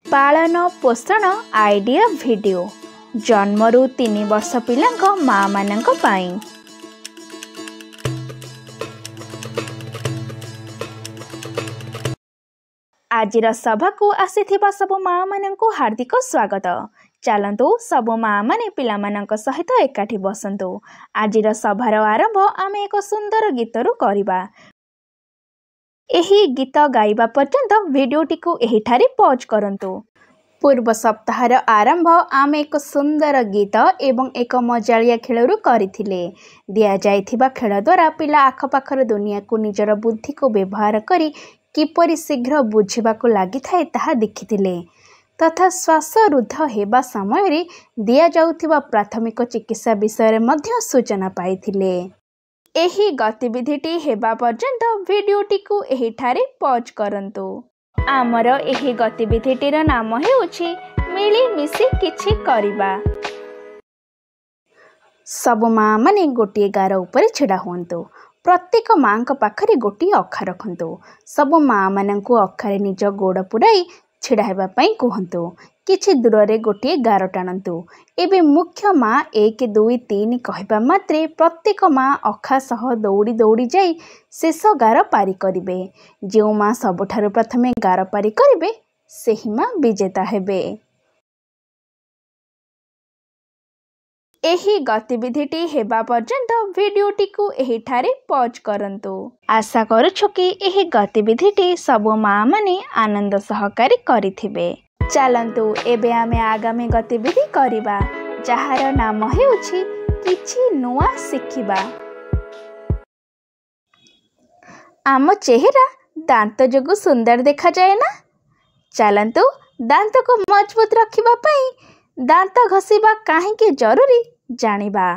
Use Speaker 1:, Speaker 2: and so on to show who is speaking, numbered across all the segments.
Speaker 1: पालन पोषण idea video जन्मरू 3 वर्ष पिलांक माँ मानंक पाई। आजिर सभा को आसीथिबा सबु माँ मानंकु हार्दिक स्वागत। चलंतु सबु माँ माने पिला मानंक सहित एकाठी बसंतु। आजिर सभार आरंभ आमे एक सुंदर गीतरू करिबा। एही गीत गाइबा पर्यंत वीडियोटी को एहिठारे पॉज करंतु। पूर्व सप्ताहर आरंभ आमे एक सुंदर गीत एवं एक मजालिया खेलरू करिथिले। दिया जाइथिबा खेल द्वारा पिला आखपाखर दुनिया को निजर बुद्धि को व्यवहार करी किपरि शीघ्र बुझिबाको लागिथाए ताहा देखिथिले तथा श्वासरुद्ध हेबा समय दिया जाउथिबा प्राथमिक चिकित्सा विषय मध्य सूचना पाइथिले। एही गतिविधिटी हेबा पर्यंत वीडियोटी को एहिठारे पॉज करंतु। आमर एही गतिविधिटीर नाम हेउछि मिली मिसी किछि करिबा। सबु माँ माने गोटिए गार उपरे छिड़ा हुअन्तु। प्रत्येक माँ पाखरे गोटिए अखा रखंतु। सबु माँ मानंकु अखारे निज गोड़ पुराई छिड़ा हेबा पई कहंतु। किछि दूर गोटे गार टाणंतु। एबे मुख्य माँ 1 2 3 कहबा मात्रे प्रत्येक माँ अखा सह दौड़ी दौड़ी जाई शेष गार पारी करिवे। जो माँ सबठारु प्रथमे गार पारी करिवे सेही माँ विजेता हेबे। एही गतिविधिटी हेबा पर्यंत वीडियोटी को एहिठारे पॉज करंतु। आशा करूछु कि एही गतिविधिटी सबु माँ माने आनंद सहकारी करिथिबे। चलंतु एबे आमे आगामी गतिविधि करिबा जहार नाम हेउछि किछि नुआ सिखिबा। आम चेहरा दांत जोगु सुंदर देखा जाए ना। चलंतु दांत को मजबूत रखिबा पई दांत घसीबा काहेकि जरूरी जानिबा।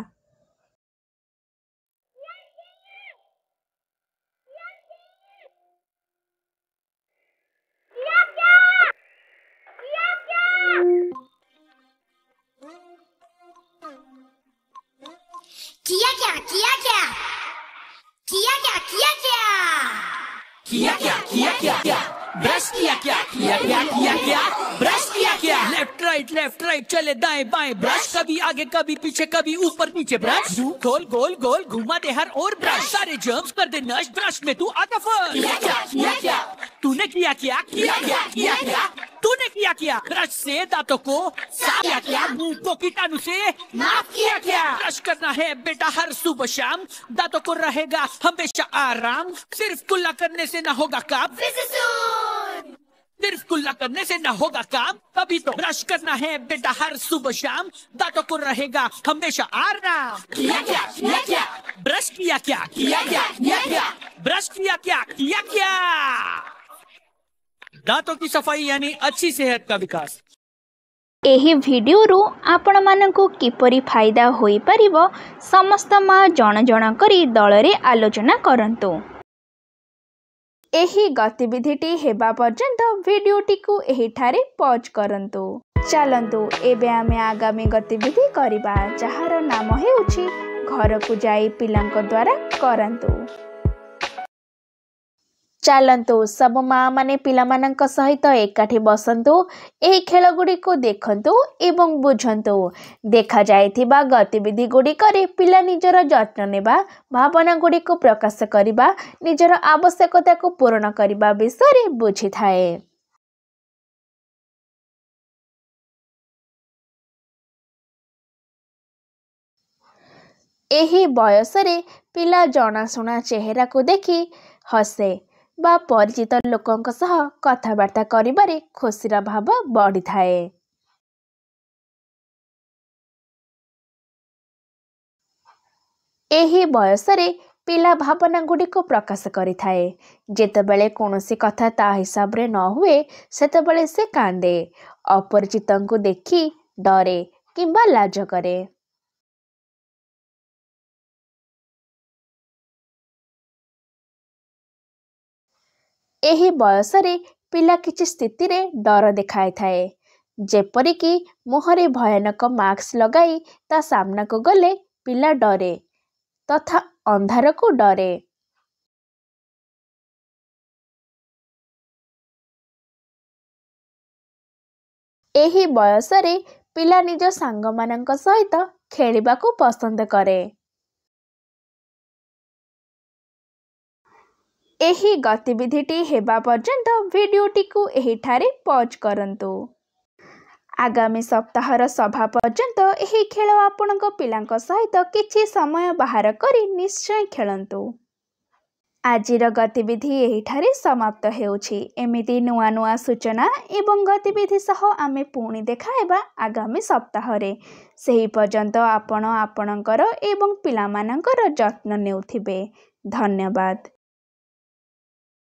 Speaker 2: किया क्या किया क्या किया क्या किया क्या किया क्या किया क्या ब्रश किया क्या किया क्या किया क्या ब्रश किया क्या लेफ्ट राइट चले दाएं बाएं ब्रश कभी आगे कभी पीछे कभी ऊपर नीचे ब्रश गोल गोल गोल घुमा दे हर और ब्रश सारे जर्म्स कर दे नश ब्रश में तू आता फर्स्ट किया क्या तूने किया क्या किया क्या किया क्या तूने किया क्या ब्रश से दांतों को साफ किया क्या मुंह को कीटाणु से माफ किया क्या ब्रश करना है बेटा हर सुबह शाम दांतों को रहेगा हमेशा आराम सिर्फ कुल्ला करने से ना होगा काम सिर्फ कुल्ला करने से ना होगा काम तभी तो ब्रश करना है बेटा हर सुबह शाम दांतों को रहेगा हमेशा आराम किया ब्रश किया क्या किया क्या ब्रश किया क्या दांतों की सफाई यानी अच्छी सेहत का विकास।
Speaker 1: एही वीडियो रु आपण मानकु किपरि फायदा होई परिबो समस्त माँ जण जण करी दलरे आलोचना करंतु। एही गतिविधिटी हेबा पर्यंत वीडियोटी को एहिठारे पॉज करंतु। चलंतु एबे आमे आगामी गतिविधि करिबा जहार नाम हेउछि घर को जाई पिलांक द्वारा करंतु। चलंतु सब माँ माने पिला मानंक सहित एकाठी बसंतु। एही खेल गुडी को देखंतु एवं बुझंतु। देखा जाइथिबा गतिविधि गुडी करे पिला निजर जत्न नेबा भावना गुडी को प्रकाश करिबा निजर आवश्यकता को पूर्ण करिबा विषय बुझी थाए। एही बयसरे पिला जनाशुना चेहरा को देखी हसे बा परिचित लोकंक सह कथाबार्ता करिबारे खुशीर भाव बढ़ी थाए। एही बयसरे पिला भावना गुडी को प्रकाश करि थाए। जेतेबेले कोनोसी कथा ता हिसाब रे न हुए सेतेबेले से कांदे अपरिचितंकु देखी डरे किंबा लाज करे। एही बयसरे पिला किछि स्थिति रे डर देखाय थाए जेपरिकी मुहरे भयानक मास्क लगाई ता सामना को गले पिला डरे तथा अंधार को डरे। ଏହି ବୟସରେ ପିଲା ନିଜ ସାଙ୍ଗମାନଙ୍କ ସହିତ ଖେଳିବାକୁ ପସନ୍ଦ କରେ। ଏହି ଗତିବିଧିଟି ହେବା ପର୍ଯ୍ୟନ୍ତ ଭିଡ଼ିଓଟିକୁ ଏହିଠାରେ ପଜ୍ କରନ୍ତୁ। ଆଗାମୀ ସପ୍ତାହର ସଭା ପର୍ଯ୍ୟନ୍ତ ଏହି ଖେଳ ଆପଣଙ୍କ ପିଲାଙ୍କ ସହିତ କିଛି ସମୟ ବାହାର କରି ନିଶ୍ଚୟ ଖେଳନ୍ତୁ। ଆଜିର ଗତିବିଧି ଏହିଠାରେ ସମାପ୍ତ ହେଉଛି। ଏମିତି ନୂଆ ନୂଆ ସୂଚନା ଏବଂ ଗତିବିଧି ସହ ଆମେ ପୁଣି ଦେଖା ହେବା ଆଗାମୀ ସପ୍ତାହରେ। ସେହି ପର୍ଯ୍ୟନ୍ତ ଆପଣ ଆପଣଙ୍କର ଏବଂ ପିଲାମାନଙ୍କର ଯତ୍ନ ନେଉଥିବେ। ଧନ୍ୟବାଦ।